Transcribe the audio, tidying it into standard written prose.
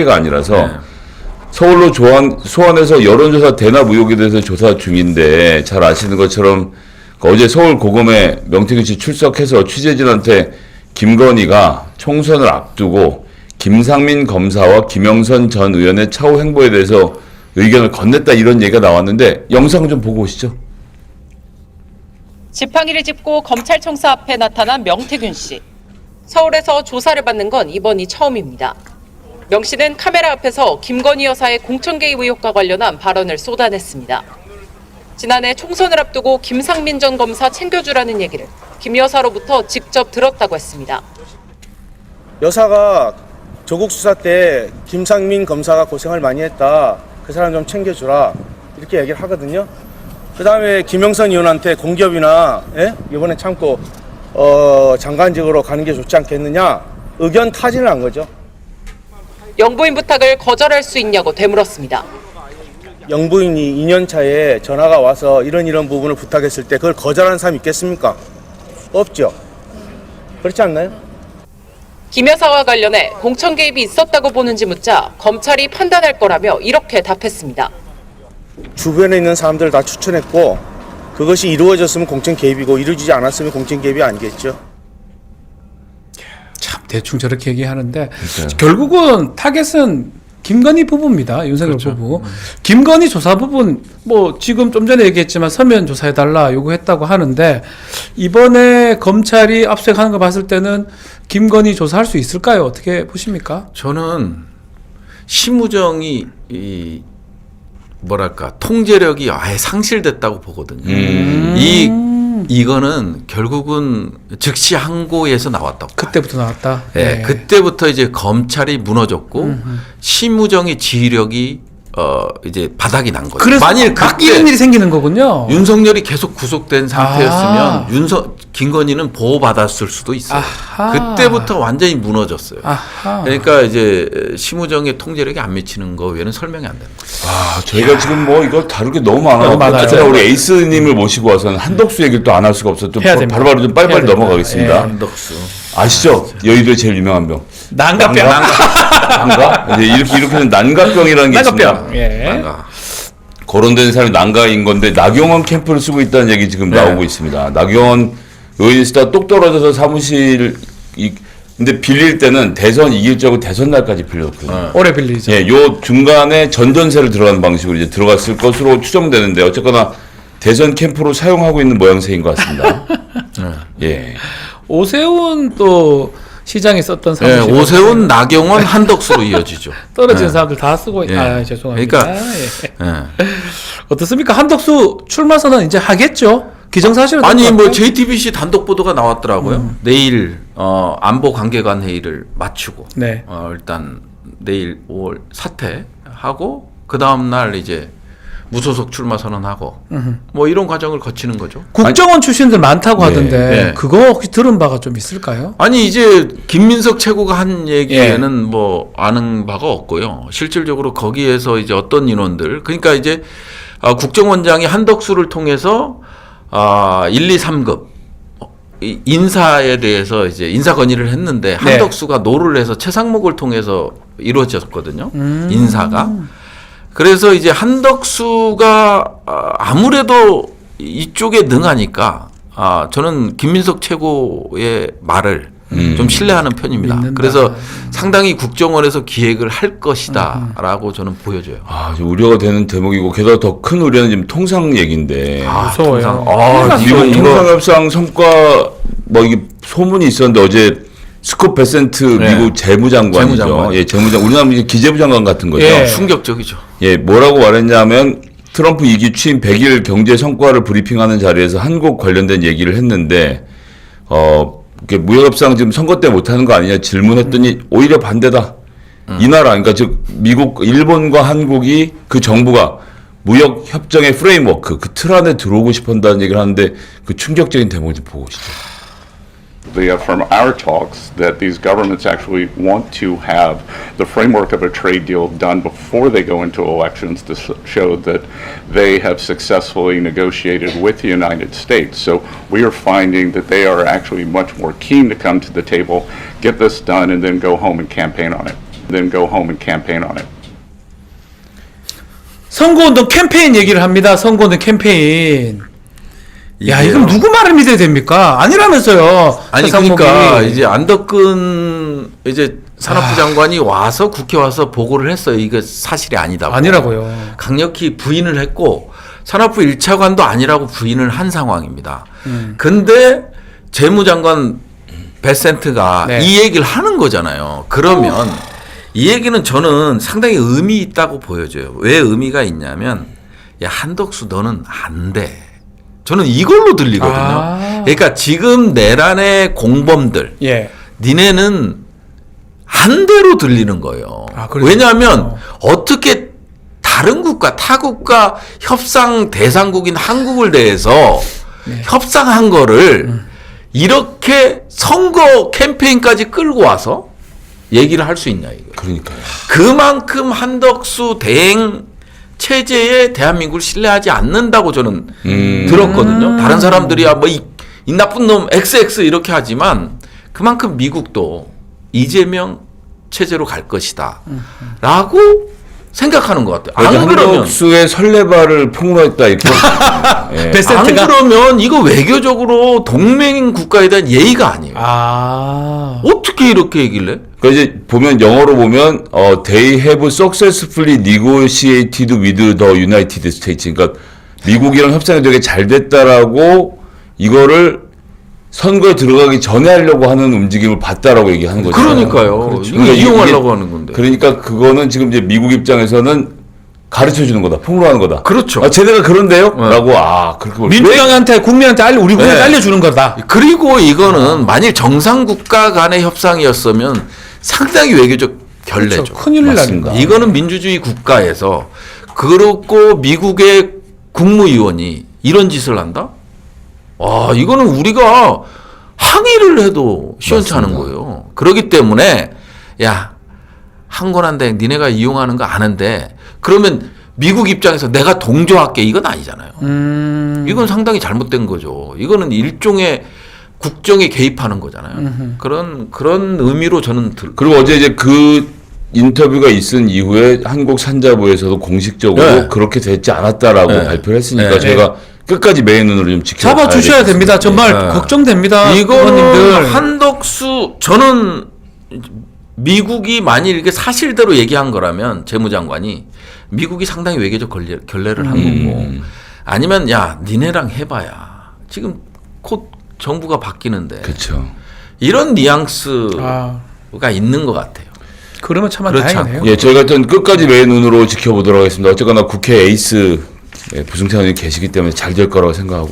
가 아니라서 네. 서울로 소환해서 여론조사 대납 의혹에 대해서 조사 중인데 잘 아시는 것처럼 어제 서울 고검에 명태균 씨 출석해서 취재진한테 김건희가 총선을 앞두고 김상민 검사와 김영선 전 의원의 차후 행보에 대해서 의견을 건넸다 이런 얘기가 나왔는데 영상 좀 보고 오시죠. 지팡이를 짚고 검찰청사 앞에 나타난 명태균 씨. 서울에서 조사를 받는 건 이번이 처음입니다. 명 씨는 카메라 앞에서 김건희 여사의 공천 개입 의혹과 관련한 발언을 쏟아냈습니다. 지난해 총선을 앞두고 김상민 전 검사 챙겨주라는 얘기를 김 여사로부터 직접 들었다고 했습니다. 여사가 조국 수사 때 김상민 검사가 고생을 많이 했다. 그 사람 좀 챙겨주라. 이렇게 얘기를 하거든요. 그 다음에 김영선 의원한테 공기업이나 이번에 참고 장관직으로 가는 게 좋지 않겠느냐. 의견 타진을 한 거죠. 영부인 부탁을 거절할 수 있냐고 되물었습니다. 영부인이 2년 차에 전화가 와서 이런 부분을 부탁했을 때 그걸 거절하는 사람이 있겠습니까? 없죠. 그렇지 않나요? 김 여사와 관련해 공천 개입이 있었다고 보는지 묻자 검찰이 판단할 거라며 이렇게 답했습니다. 주변에 있는 사람들을 다 추천했고 그것이 이루어졌으면 공천 개입이고 이루어지지 않았으면 공천 개입이 아니겠죠. 참 대충 저렇게 얘기하는데 결국은 타겟은 김건희 부부입니다. 윤석열 그렇죠. 부부. 김건희 조사 부분 뭐 지금 좀 전에 얘기했지만 서면 조사해달라 요구했다고 하는데 이번에 검찰이 압수하는 거 봤을 때는 김건희 조사할 수 있을까요? 어떻게 보십니까? 저는 심우정이 뭐랄까 통제력이 아예 상실됐다고 보거든요. 이거는 결국은 즉시 항고에서 나왔다고. 그때부터 나왔다. 네, 네. 그때부터 이제 검찰이 무너졌고 심우정의 지휘력이 이제 바닥이 난 거죠. 그래서 만일 바뀌는 일이 생기는 거군요. 윤석열이 계속 구속된 상태였으면 김건희는 보호받았을 수도 있어요. 아하. 그때부터 완전히 무너졌어요. 아하. 그러니까 이제 심우정의 통제력이 안 미치는 거 외에는 설명이 안 되는 거예요. 저희가 지금 뭐 이거 다룰 게 너무 많아요. 너무 많아요. 제가 우리 에이스님을 모시고 와서는 한덕수 얘기를 또 안 할 수가 없어서 좀 해야 됩니다. 바로바로 좀 빨리빨리 해야 됩니다. 넘어가겠습니다. 예. 한덕수. 아시죠? 여의도의 제일 유명한 병. 난가병. 난가? 이제 이렇게는 난가병이라는 게 있습니다. 난가병. 예. 난가. 거론된 사람이 난가인 건데 나경원 캠프를 쓰고 있다는 얘기 지금 네. 나오고 있습니다. 나경원 의원이 쓰다 똑 떨어져서 사무실 근데 빌릴 때는 대선 이길 줄 알고 대선 날까지 빌렸거든요. 오래 빌리죠. 예, 요 중간에 전전세를 들어가는 방식으로 이제 들어갔을 것으로 추정되는데 어쨌거나 대선 캠프로 사용하고 있는 모양새인 것 같습니다. 예. 오세훈 또 시장에 썼던 네, 사무실. 오세훈, 나경원, 한덕수로 이어지죠. 떨어진 네. 사람들 다 쓰고 예. 죄송합니다. 그러니까 예. 예. 어떻습니까? 한덕수 출마 선언 이제 하겠죠? 기정사실은 아니 뭐 똑같아요? JTBC 단독 보도가 나왔더라고요. 내일 안보 관계관 회의를 마치고 네. 일단 내일 5월 사퇴하고 그 다음 날 이제 무소속 출마 선언하고 뭐 이런 과정을 거치는 거죠. 국정원 출신들 많다고 네, 하던데 네. 그거 혹시 들은 바가 좀 있을까요? 아니 이제 김민석 최고가 한 얘기에는 뭐 아는 바가 없고요. 실질적으로 거기에서 이제 어떤 인원들 그러니까 이제 국정원장이 한덕수를 통해서 1, 2, 3급 인사에 대해서 이제 인사 건의를 했는데 한덕수가 노를 해서 최상목을 통해서 이루어졌거든요. 인사가. 그래서 이제 한덕수가 아무래도 이쪽에 능하니까 저는 김민석 최고의 말을 좀 신뢰하는 편입니다. 믿는다. 그래서 상당히 국정원에서 기획을 할 것이다라고 저는 보여져요. 좀 우려가 되는 대목이고 게다가 더 큰 우려는 지금 통상 얘기인데. 무서워요. 미국 통상협상 성과 뭐 이게 소문이 있었는데 어제 스콧 베센트 미국 재무장관이죠. 재무장관. 예, 재무장 우리나라 이제 기재부 장관 같은 거죠. 예. 충격적이죠. 예, 뭐라고 말했냐면 트럼프 2기 취임 100일 경제 성과를 브리핑하는 자리에서 한국 관련된 얘기를 했는데 이렇게 무역협상 지금 선거 때 못하는 거 아니냐 질문했더니 오히려 반대다. 이 나라 그러니까 즉 미국, 일본과 한국이 그 정부가 무역 협정의 프레임워크 그 틀 안에 들어오고 싶어한다는 얘기를 하는데 그 충격적인 대목을 좀 보고 오시죠. From our talks that these governments actually want to have the framework of a trade deal done before they go into elections to show that they have successfully negotiated with the United States. So we are finding that they are actually much more keen to come to the table, get this done, and then go home and campaign on it. then go home and campaign on it. 선거운동 캠페인 얘기를 합니다. 선거운동 캠페인. 야, 이건 누구 말을 믿어야 됩니까? 아니라면서요. 아니 최상목이. 그러니까 이제 안덕근 이제 산업부 장관이 와서 국회 와서 보고를 했어요. 이게 사실이 아니다고. 아니라고요. 강력히 부인을 했고 산업부 1차관도 아니라고 부인을 한 상황입니다. 근데 재무장관 베센트가 네. 이 얘기를 하는 거잖아요. 그러면 이 얘기는 저는 상당히 의미 있다고 보여져요. 왜 의미가 있냐면 야 한덕수 너는 안 돼. 저는 이걸로 들리거든요. 아. 그러니까 지금 내란의 공범들 예. 니네는 한 대로 들리는 거예요. 아, 그렇죠. 왜냐하면 어떻게 다른 국가, 타국가 협상 대상국인 한국을 대해서 네. 협상한 거를 이렇게 선거 캠페인까지 끌고 와서 얘기를 할 수 있냐 이거. 그러니까요. 그만큼 한덕수 대행 체제에 대한민국을 신뢰하지 않는다고 저는 들었거든요. 다른 사람들이야 뭐 이 나쁜 놈 XX 이렇게 하지만 그만큼 미국도 이재명 체제로 갈 것이다 라고 생각하는 것 같아요. 안 그러면 한덕수의 설레발을 폭로했다 이렇게. 예. 베센트가. 안 그러면 이거 외교적으로 동맹 국가에 대한 예의가 아니에요. 아. 어떻게 이렇게 얘기를 해? 그러니까 이제 보면 영어로 보면 they have successfully negotiated with the United States. 그러니까 미국이랑 협상이 되게 잘 됐다라고 이거를 선거에 들어가기 전에 하려고 하는 움직임을 봤다라고 얘기하는 거죠. 그러니까요. 그렇죠. 이거 이용하려고 하는 건데. 그러니까 그거는 지금 이제 미국 입장에서는 가르쳐 주는 거다. 폭로하는 거다. 그렇죠. 아, 쟤네가 그런데요? 네. 라고 그렇게 볼 민주당한테 국민한테 우리 국민한테 네. 알려주는 거다. 그리고 이거는 만일 정상 국가 간의 협상이었으면 상당히 외교적 결례죠. 그렇죠. 큰일 맞습니다. 납니다. 이거는 민주주의 국가에서 그렇고 미국의 국무위원이 이런 짓을 한다? 와, 이거는 우리가 항의를 해도 시원찮은 맞습니다. 거예요. 그렇기 때문에 야, 한 건 한데 니네가 이용하는 거 아는데 그러면 미국 입장에서 내가 동조할게 이건 아니잖아요. 이건 상당히 잘못된 거죠. 이거는 일종의 국정에 개입하는 거잖아요. 그런 의미로 저는 그리고 어제 이제 그 인터뷰가 있은 이후에 한국 산자부에서도 공식적으로 네. 그렇게 됐지 않았다라고 네. 발표를 했으니까 네. 저희가 끝까지 매의 눈으로 좀 지켜봐야 잡아주셔야 됩니다. 정말 네. 걱정됩니다. 이거는 의원님들. 한덕수 저는 미국이 만일 이게 사실대로 얘기한 거라면 재무장관이 미국이 상당히 외교적 결례를 한 거고 아니면 야 니네랑 해봐야 지금 곧 정부가 바뀌는데 그렇죠. 이런 뉘앙스가 아, 있는 것 같아요. 그러면 참 그렇지 다행이네요. 예, 저희가 좀 끝까지 매의 눈으로 지켜보도록 하겠습니다. 어쨌거나 국회 에이스 부승찬 의원이 계시기 때문에 잘 될 거라고 생각하고.